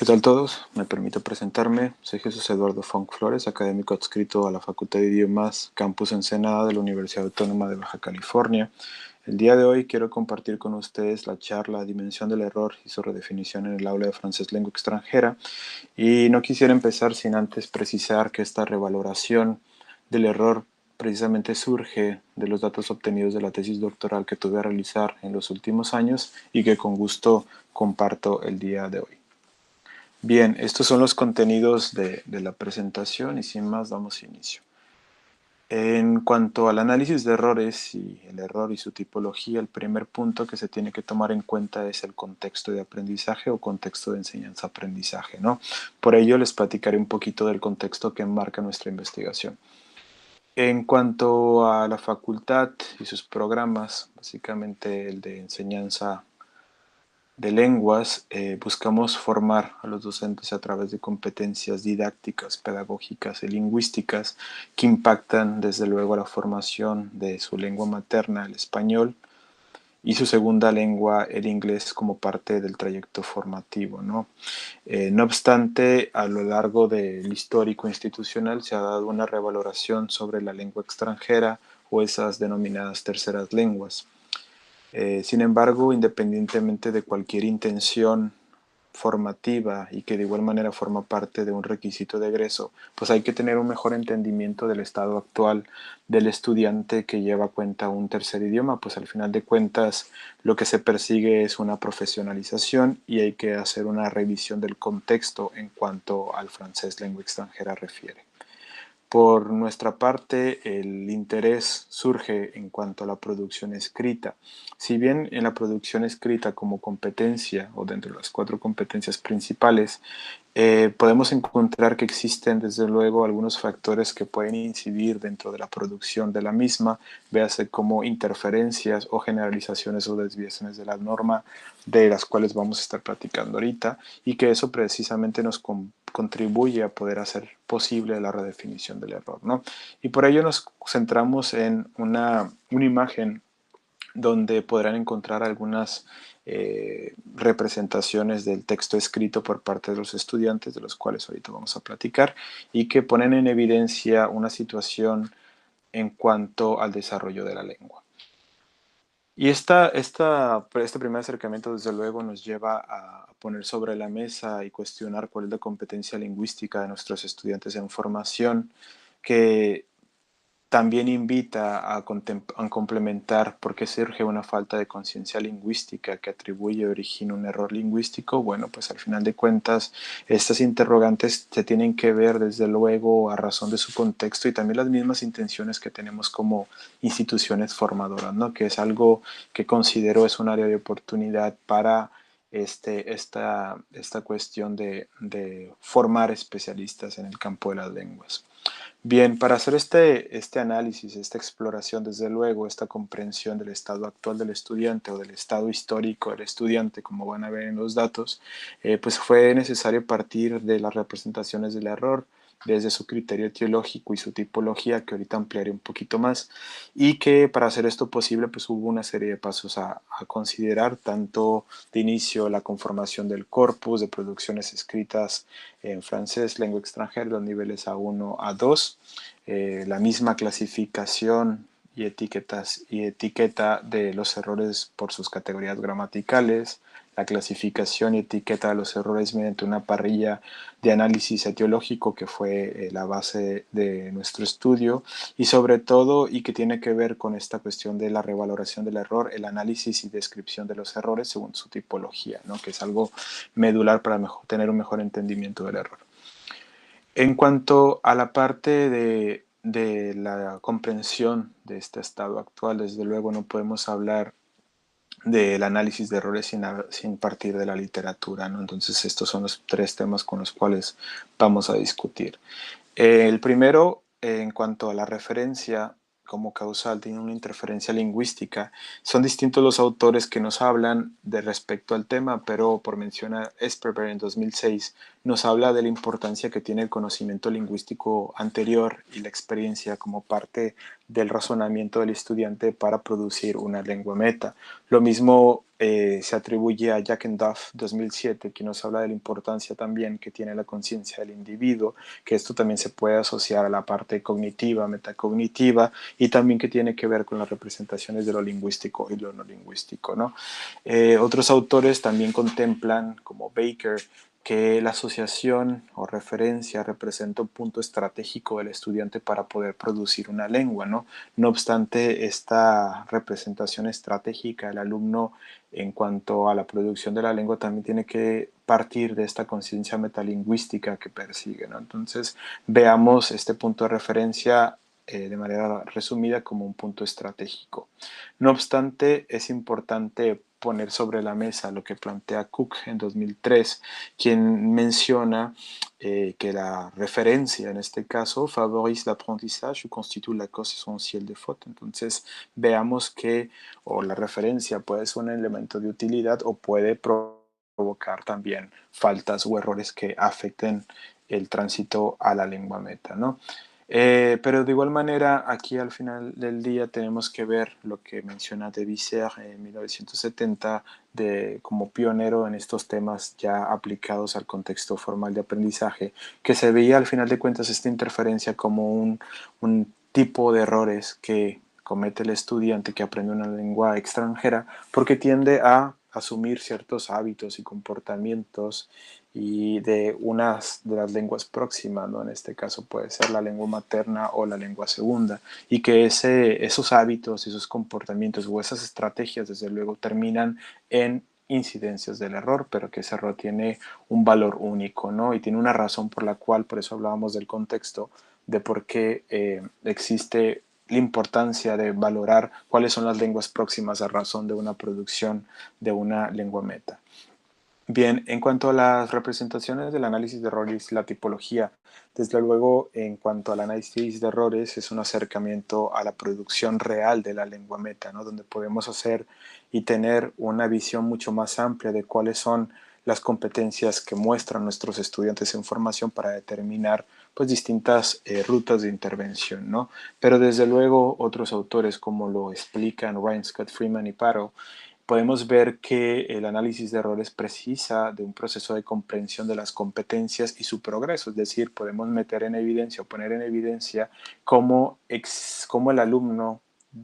tal todos? Me permito presentarme. Soy Jesús Eduardo Funk Flores, académico adscrito a la Facultad de Idiomas Campus Ensenada de la Universidad Autónoma de Baja California. El día de hoy quiero compartir con ustedes la charla Dimensión del error y su redefinición en el aula de francés lengua extranjera. Y no quisiera empezar sin antes precisar que esta revaloración del error precisamente surge de los datos obtenidos de la tesis doctoral que tuve a realizar en los últimos años y que con gusto comparto el día de hoy. Bien, estos son los contenidos de la presentación y sin más damos inicio. En cuanto al análisis de errores y el error y su tipología, el primer punto que se tiene que tomar en cuenta es el contexto de aprendizaje o contexto de enseñanza-aprendizaje, ¿no? Por ello les platicaré un poquito del contexto que enmarca nuestra investigación. En cuanto a la facultad y sus programas, básicamente el de enseñanza de lenguas, buscamos formar a los docentes a través de competencias didácticas, pedagógicas y lingüísticas que impactan desde luego la formación de su lengua materna, el español, y su segunda lengua, el inglés, como parte del trayecto formativo, ¿no? No obstante, a lo largo del histórico institucional se ha dado una revaloración sobre la lengua extranjera o esas denominadas terceras lenguas. Sin embargo, independientemente de cualquier intención formativa y que de igual manera forma parte de un requisito de egreso, pues hay que tener un mejor entendimiento del estado actual del estudiante que lleva a cuenta un tercer idioma, pues al final de cuentas lo que se persigue es una profesionalización y hay que hacer una revisión del contexto en cuanto al francés lengua extranjera refiere. Por nuestra parte, el interés surge en cuanto a la producción escrita. Si bien en la producción escrita como competencia o dentro de las 4 competencias principales, podemos encontrar que existen desde luego algunos factores que pueden incidir dentro de la producción de la misma, véase como interferencias o generalizaciones o desviaciones de la norma de las cuales vamos a estar platicando ahorita y que eso precisamente nos contribuye a poder hacer posible la redefinición del error, ¿no? Y por ello nos centramos en una imagen donde podrán encontrar algunas representaciones del texto escrito por parte de los estudiantes, de los cuales ahorita vamos a platicar, y que ponen en evidencia una situación en cuanto al desarrollo de la lengua. Y este primer acercamiento, desde luego, nos lleva a poner sobre la mesa y cuestionar cuál es la competencia lingüística de nuestros estudiantes en formación, que también invita a complementar por qué surge una falta de conciencia lingüística que atribuye o origina un error lingüístico. Bueno, pues al final de cuentas, estas interrogantes se tienen que ver desde luego a razón de su contexto y también las mismas intenciones que tenemos como instituciones formadoras, ¿no? Que es algo que considero es un área de oportunidad para esta cuestión de formar especialistas en el campo de las lenguas. Bien, para hacer este análisis, esta exploración, desde luego, esta comprensión del estado actual del estudiante o del estado histórico del estudiante, como van a ver en los datos, pues fue necesario partir de las representaciones del error, desde su criterio etiológico y su tipología, que ahorita ampliaré un poquito más, y que para hacer esto posible, pues hubo una serie de pasos a considerar, tanto de inicio la conformación del corpus de producciones escritas en francés, lengua extranjera, los niveles A1, A2, la misma clasificación y etiqueta de los errores por sus categorías gramaticales, la clasificación y etiqueta de los errores mediante una parrilla de análisis etiológico que fue la base de nuestro estudio y sobre todo, y que tiene que ver con esta cuestión de la revaloración del error, el análisis y descripción de los errores según su tipología, ¿no? Que es algo medular para tener un mejor entendimiento del error. En cuanto a la parte de la comprensión de este estado actual, desde luego no podemos hablar del análisis de errores sin partir de la literatura, ¿no? Entonces estos son los 3 temas con los cuales vamos a discutir. El primero, en cuanto a la referencia como causal, tiene una interferencia lingüística. Son distintos los autores que nos hablan de respecto al tema, pero por mencionar Esperberg en 2006 nos habla de la importancia que tiene el conocimiento lingüístico anterior y la experiencia como parte del razonamiento del estudiante para producir una lengua meta. Lo mismo se atribuye a Jack and Duff 2007, que nos habla de la importancia también que tiene la conciencia del individuo, que esto también se puede asociar a la parte cognitiva, metacognitiva, y también que tiene que ver con las representaciones de lo lingüístico y lo no lingüístico, ¿no? Otros autores también contemplan, como Baker, que la asociación o referencia representa un punto estratégico del estudiante para poder producir una lengua, ¿no? No obstante, esta representación estratégica del alumno en cuanto a la producción de la lengua también tiene que partir de esta conciencia metalingüística que persigue, ¿no? Entonces, veamos este punto de referencia de manera resumida como un punto estratégico. No obstante, es importante poner sobre la mesa lo que plantea Cook en 2003, quien menciona que la referencia en este caso favorise l'apprentissage ou constitue la cause essentielle de faute. Entonces veamos que o la referencia puede ser un elemento de utilidad o puede provocar también faltas o errores que afecten el tránsito a la lengua meta, ¿no? Pero de igual manera, aquí al final del día tenemos que ver lo que menciona de Visser en 1970 como pionero en estos temas ya aplicados al contexto formal de aprendizaje, que se veía al final de cuentas esta interferencia como un tipo de errores que comete el estudiante que aprende una lengua extranjera porque tiende a asumir ciertos hábitos y comportamientos y de unas de las lenguas próximas, ¿no? En este caso puede ser la lengua materna o la lengua segunda, y que esos hábitos, esos comportamientos o esas estrategias desde luego terminan en incidencias del error, pero que ese error tiene un valor único, ¿no? Y tiene una razón por la cual, por eso hablábamos del contexto, de por qué existe la importancia de valorar cuáles son las lenguas próximas a razón de una producción de una lengua meta. Bien, en cuanto a las representaciones del análisis de errores y la tipología, desde luego, en cuanto al análisis de errores, es un acercamiento a la producción real de la lengua meta, ¿no? Donde podemos hacer y tener una visión mucho más amplia de cuáles son las competencias que muestran nuestros estudiantes en formación para determinar pues distintas rutas de intervención, ¿no? Pero desde luego otros autores como lo explican Ryan Scott Freeman y Paro, podemos ver que el análisis de errores precisa de un proceso de comprensión de las competencias y su progreso, es decir, podemos meter en evidencia o poner en evidencia cómo el alumno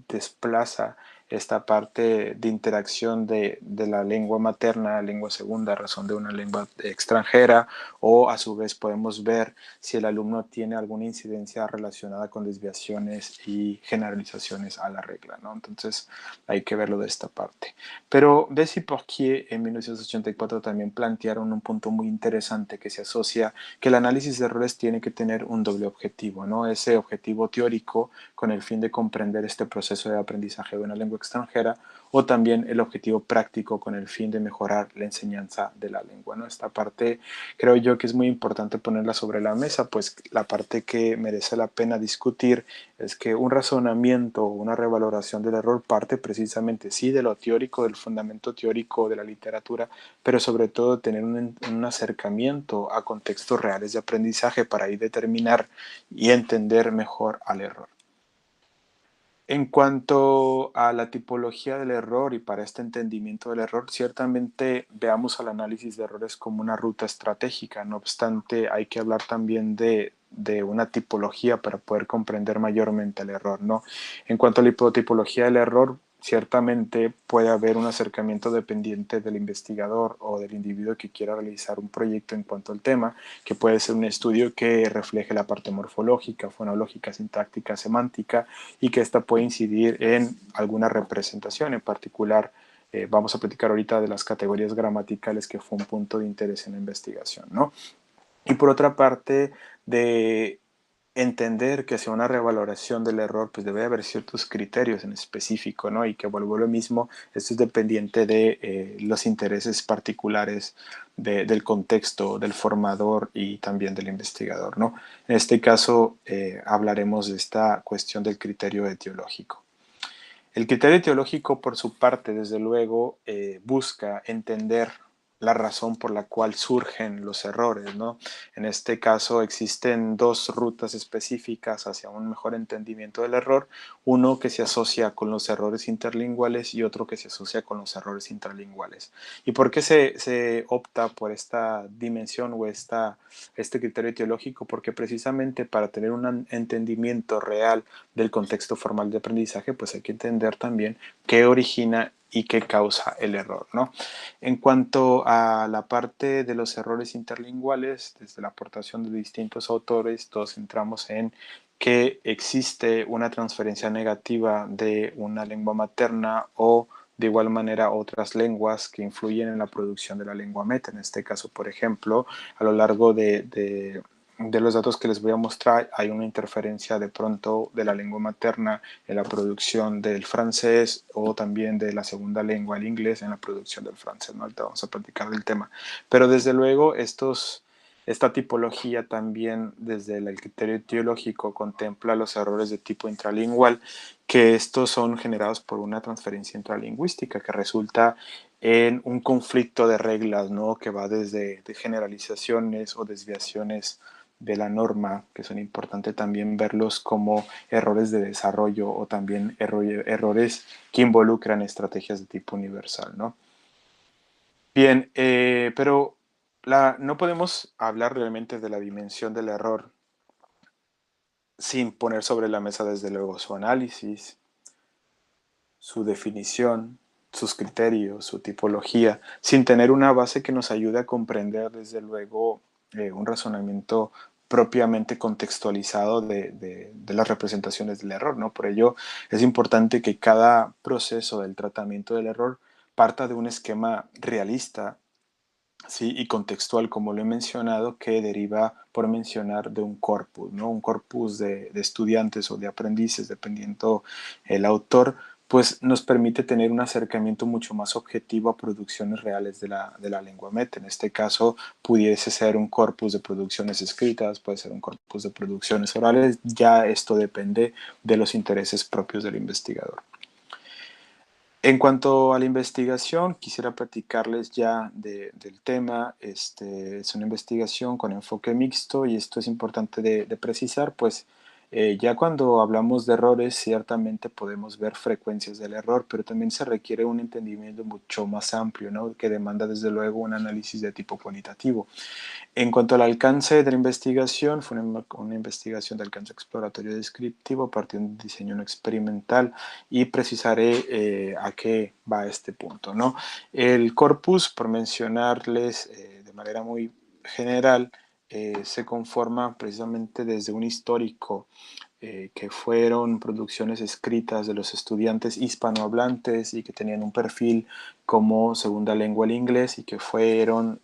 desplaza esta parte de interacción de la lengua materna, lengua segunda, a razón de una lengua extranjera, o a su vez podemos ver si el alumno tiene alguna incidencia relacionada con desviaciones y generalizaciones a la regla, ¿no? Entonces hay que verlo de esta parte. Pero Bess y Porquier en 1984 también plantearon un punto muy interesante que se asocia que el análisis de errores tiene que tener un doble objetivo, ¿no? Ese objetivo teórico con el fin de comprender este proceso de aprendizaje de una lengua extranjera, o también el objetivo práctico con el fin de mejorar la enseñanza de la lengua, ¿no? Esta parte creo yo que es muy importante ponerla sobre la mesa, pues la parte que merece la pena discutir es que un razonamiento, una revaloración del error parte precisamente sí de lo teórico, del fundamento teórico de la literatura, pero sobre todo tener un acercamiento a contextos reales de aprendizaje para ahí determinar y entender mejor al error. En cuanto a la tipología del error y para este entendimiento del error, ciertamente veamos al análisis de errores como una ruta estratégica. No obstante, hay que hablar también de una tipología para poder comprender mayormente el error, ¿no? En cuanto a la tipología del error, ciertamente puede haber un acercamiento dependiente del investigador o del individuo que quiera realizar un proyecto en cuanto al tema, que puede ser un estudio que refleje la parte morfológica, fonológica, sintáctica, semántica, y que esta puede incidir en alguna representación en particular. Vamos a platicar ahorita de las categorías gramaticales, que fue un punto de interés en la investigación, ¿no? Y por otra parte, de entender que hacia una revaloración del error, pues debe haber ciertos criterios en específico, ¿no? Y que vuelvo a lo mismo, esto es dependiente de los intereses particulares del contexto, del formador y también del investigador, ¿no? En este caso, hablaremos de esta cuestión del criterio etiológico. El criterio etiológico, por su parte, desde luego, busca entender la razón por la cual surgen los errores, ¿no? En este caso existen dos rutas específicas hacia un mejor entendimiento del error, uno que se asocia con los errores interlinguales y otro que se asocia con los errores intralinguales. ¿Y por qué se opta por esta dimensión o este criterio teológico? Porque precisamente para tener un entendimiento real del contexto formal de aprendizaje, pues hay que entender también qué origina y qué causa el error, ¿no? En cuanto a la parte de los errores interlinguales, desde la aportación de distintos autores, todos centramos en que existe una transferencia negativa de una lengua materna o de igual manera otras lenguas que influyen en la producción de la lengua meta. En este caso, por ejemplo, a lo largo de los datos que les voy a mostrar, hay una interferencia de pronto de la lengua materna en la producción del francés o también de la segunda lengua, el inglés, en la producción del francés, ¿no? Ahorita vamos a platicar del tema. Pero desde luego esta tipología también desde el criterio teológico contempla los errores de tipo intralingual, que estos son generados por una transferencia intralingüística que resulta en un conflicto de reglas, ¿no? Que va desde de generalizaciones o desviaciones de la norma, que son importantes también verlos como errores de desarrollo o también errores que involucran estrategias de tipo universal, ¿no? Bien, pero no podemos hablar realmente de la dimensión del error sin poner sobre la mesa desde luego su análisis, su definición, sus criterios, su tipología, sin tener una base que nos ayude a comprender desde luego un razonamiento propiamente contextualizado de las representaciones del error, ¿no? Por ello es importante que cada proceso del tratamiento del error parta de un esquema realista, sí, y contextual, como lo he mencionado, que deriva, por mencionar, de un corpus, ¿no? Un corpus de estudiantes o de aprendices, dependiendo el autor, pues nos permite tener un acercamiento mucho más objetivo a producciones reales de la lengua meta. En este caso, pudiese ser un corpus de producciones escritas, puede ser un corpus de producciones orales, ya esto depende de los intereses propios del investigador. En cuanto a la investigación, quisiera platicarles ya del tema. Es una investigación con enfoque mixto y esto es importante de precisar, pues ya cuando hablamos de errores, ciertamente podemos ver frecuencias del error, pero también se requiere un entendimiento mucho más amplio, ¿no? Que demanda desde luego un análisis de tipo cualitativo. En cuanto al alcance de la investigación, fue una investigación de alcance exploratorio descriptivo a partir de un diseño no experimental y precisaré a qué va este punto, ¿no? El corpus, por mencionarles de manera muy general, se conforma precisamente desde un histórico que fueron producciones escritas de los estudiantes hispanohablantes y que tenían un perfil como segunda lengua el inglés y que fueron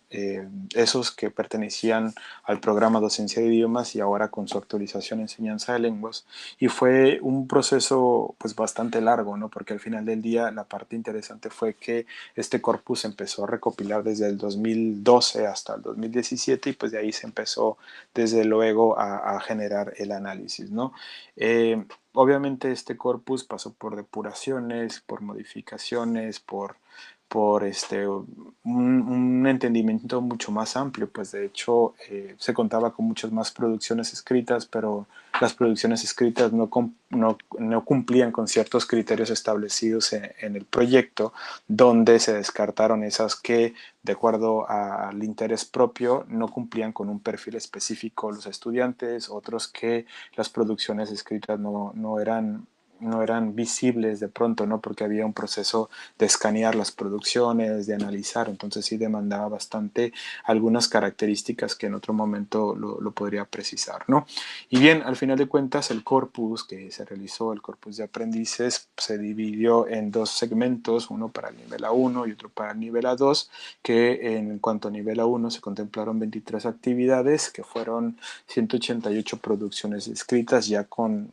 esos que pertenecían al programa Docencia de Idiomas y ahora con su actualización Enseñanza de Lenguas. Y fue un proceso pues bastante largo, ¿no? Porque al final del día la parte interesante fue que este corpus se empezó a recopilar desde el 2012 hasta el 2017 y pues de ahí se empezó desde luego a generar el análisis, ¿no? Obviamente este corpus pasó por depuraciones, por modificaciones, por un entendimiento mucho más amplio, pues de hecho se contaba con muchas más producciones escritas, pero las producciones escritas no cumplían con ciertos criterios establecidos en el proyecto, donde se descartaron esas que, de acuerdo al interés propio, no cumplían con un perfil específico los estudiantes, otros que las producciones escritas no eran visibles de pronto, ¿no? Porque había un proceso de escanear las producciones, de analizar, entonces sí demandaba bastante algunas características que en otro momento lo podría precisar, ¿no? Y bien, al final de cuentas, el corpus que se realizó, el corpus de aprendices, se dividió en dos segmentos, uno para el nivel A1 y otro para el nivel A2, que en cuanto a nivel A1 se contemplaron 23 actividades, que fueron 188 producciones escritas ya con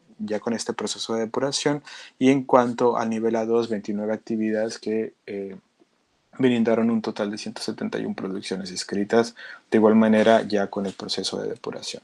este proceso de depuración, y en cuanto al nivel A2, 29 actividades que brindaron un total de 171 producciones escritas, de igual manera ya con el proceso de depuración.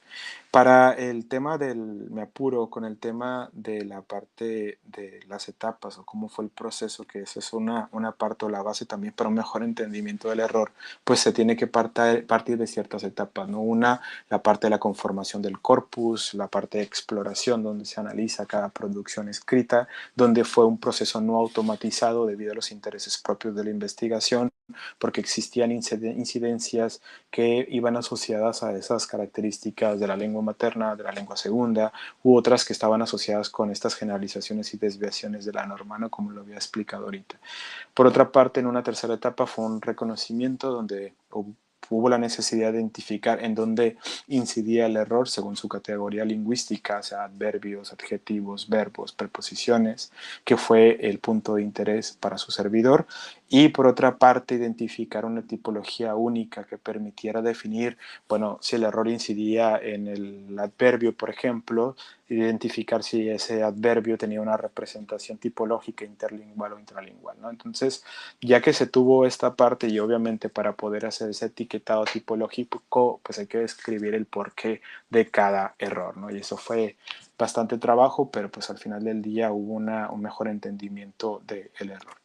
Para el tema me apuro con el tema de la parte de las etapas o cómo fue el proceso, que esa es una parte o la base también para un mejor entendimiento del error, pues se tiene que partir de ciertas etapas, ¿no? Una, la parte de la conformación del corpus, la parte de exploración, donde se analiza cada producción escrita, donde fue un proceso no automatizado debido a los intereses propios de la investigación, porque existían incidencias que iban asociadas a esas características de la lengua materna, de la lengua segunda, u otras que estaban asociadas con estas generalizaciones y desviaciones de la norma, ¿no? Como lo había explicado ahorita. Por otra parte, en una tercera etapa fue un reconocimiento donde hubo la necesidad de identificar en dónde incidía el error según su categoría lingüística, o sea, adverbios, adjetivos, verbos, preposiciones, que fue el punto de interés para su servidor. Y por otra parte, identificar una tipología única que permitiera definir, bueno, si el error incidía en el adverbio, por ejemplo, identificar si ese adverbio tenía una representación tipológica interlingual o intralingual, ¿no? Entonces, ya que se tuvo esta parte y obviamente para poder hacer ese etiquetado tipológico, pues hay que describir el porqué de cada error, ¿no? Y eso fue bastante trabajo, pero pues al final del día hubo un mejor entendimiento del error.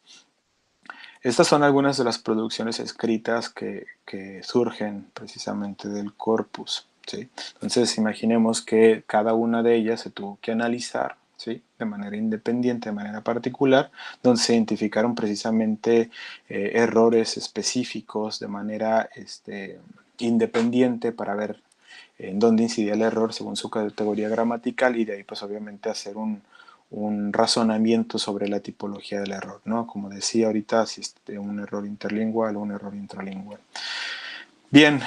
Estas son algunas de las producciones escritas que surgen precisamente del corpus, ¿sí? Entonces, imaginemos que cada una de ellas se tuvo que analizar, ¿sí? De manera independiente, de manera particular, donde se identificaron precisamente errores específicos de manera independiente para ver en dónde incidía el error según su categoría gramatical y de ahí pues obviamente hacer un razonamiento sobre la tipología del error, ¿no? Como decía ahorita, si es un error interlingual o un error intralingual. Bien,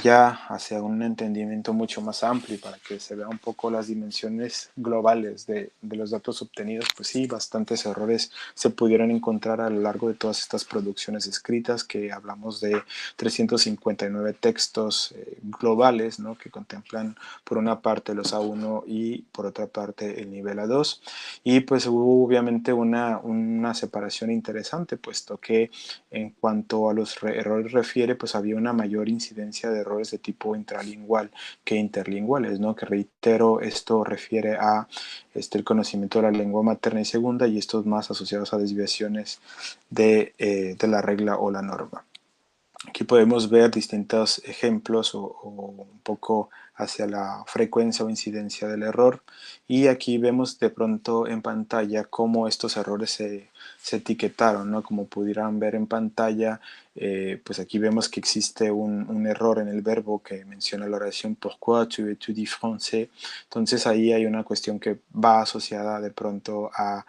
ya hacia un entendimiento mucho más amplio y para que se vea un poco las dimensiones globales de los datos obtenidos, pues sí, bastantes errores se pudieron encontrar a lo largo de todas estas producciones escritas, que hablamos de 359 textos globales, ¿no? Que contemplan por una parte los A1 y por otra parte el nivel A2. Y pues hubo obviamente una separación interesante, puesto que en cuanto a los errores refiere, pues había una mayor incidencia de errores de tipo intralingual que interlinguales, ¿no? Que reitero, esto refiere a el conocimiento de la lengua materna y segunda y estos más asociados a desviaciones de la regla o la norma. Aquí podemos ver distintos ejemplos o un poco hacia la frecuencia o incidencia del error y aquí vemos de pronto en pantalla cómo estos errores se etiquetaron, ¿no? Como pudieran ver en pantalla, pues aquí vemos que existe un error en el verbo que menciona la oración pourquoi tu étudies français. Entonces ahí hay una cuestión que va asociada de pronto a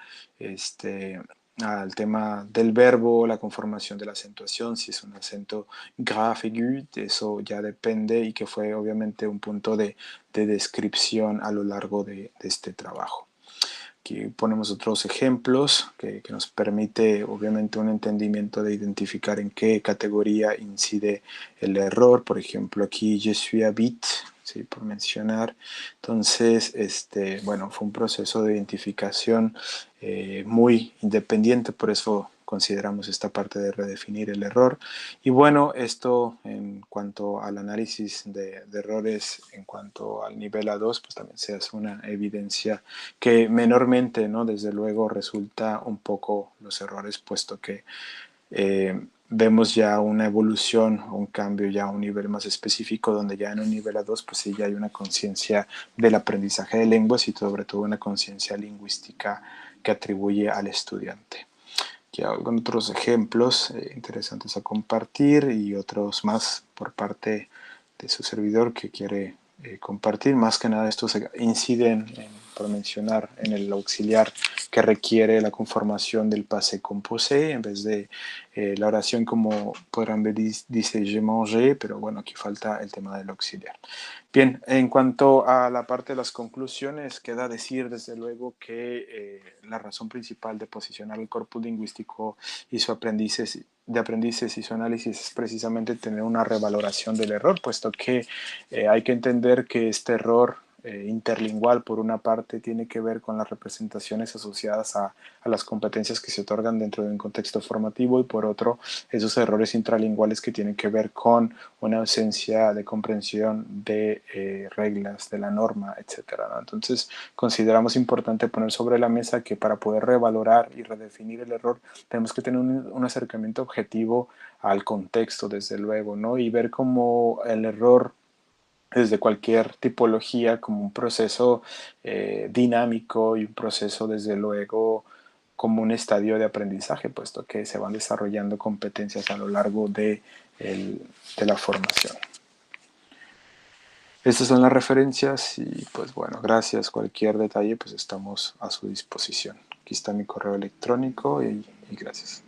al tema del verbo, la conformación de la acentuación, si es un acento grave aigu, eso ya depende y que fue obviamente un punto de descripción a lo largo de este trabajo. Aquí ponemos otros ejemplos que nos permite obviamente un entendimiento de identificar en qué categoría incide el error. Por ejemplo, aquí je suis habite, ¿sí? Por mencionar. Entonces, bueno, fue un proceso de identificación muy independiente, por eso consideramos esta parte de redefinir el error. Y bueno, esto en cuanto al análisis de errores, en cuanto al nivel A2, pues también se hace una evidencia que menormente, ¿no? Desde luego resulta un poco los errores, puesto que vemos ya una evolución, un cambio ya a un nivel más específico, donde ya en un nivel A2, pues sí ya hay una conciencia del aprendizaje de lenguas y sobre todo una conciencia lingüística que atribuye al estudiante. Aquí hay algunos otros ejemplos interesantes a compartir y otros más por parte de su servidor que quiere compartir. Más que nada estos inciden, por mencionar, en el auxiliar que requiere la conformación del passé composé en vez de la oración como podrán ver dice je mangé, pero bueno, aquí falta el tema del auxiliar. Bien, en cuanto a la parte de las conclusiones, queda decir desde luego que la razón principal de posicionar el corpus lingüístico y su aprendices y su análisis es precisamente tener una revaloración del error, puesto que hay que entender que este error interlingual. Por una parte tiene que ver con las representaciones asociadas a las competencias que se otorgan dentro de un contexto formativo, y por otro esos errores intralinguales que tienen que ver con una ausencia de comprensión de reglas, de la norma, etcétera, ¿no? Entonces consideramos importante poner sobre la mesa que para poder revalorar y redefinir el error tenemos que tener un acercamiento objetivo al contexto, desde luego, ¿no? Y ver cómo el error desde cualquier tipología como un proceso dinámico y un proceso desde luego como un estadio de aprendizaje, puesto que se van desarrollando competencias a lo largo de la formación. Estas son las referencias y pues bueno, gracias. Cualquier detalle pues estamos a su disposición. Aquí está mi correo electrónico y gracias.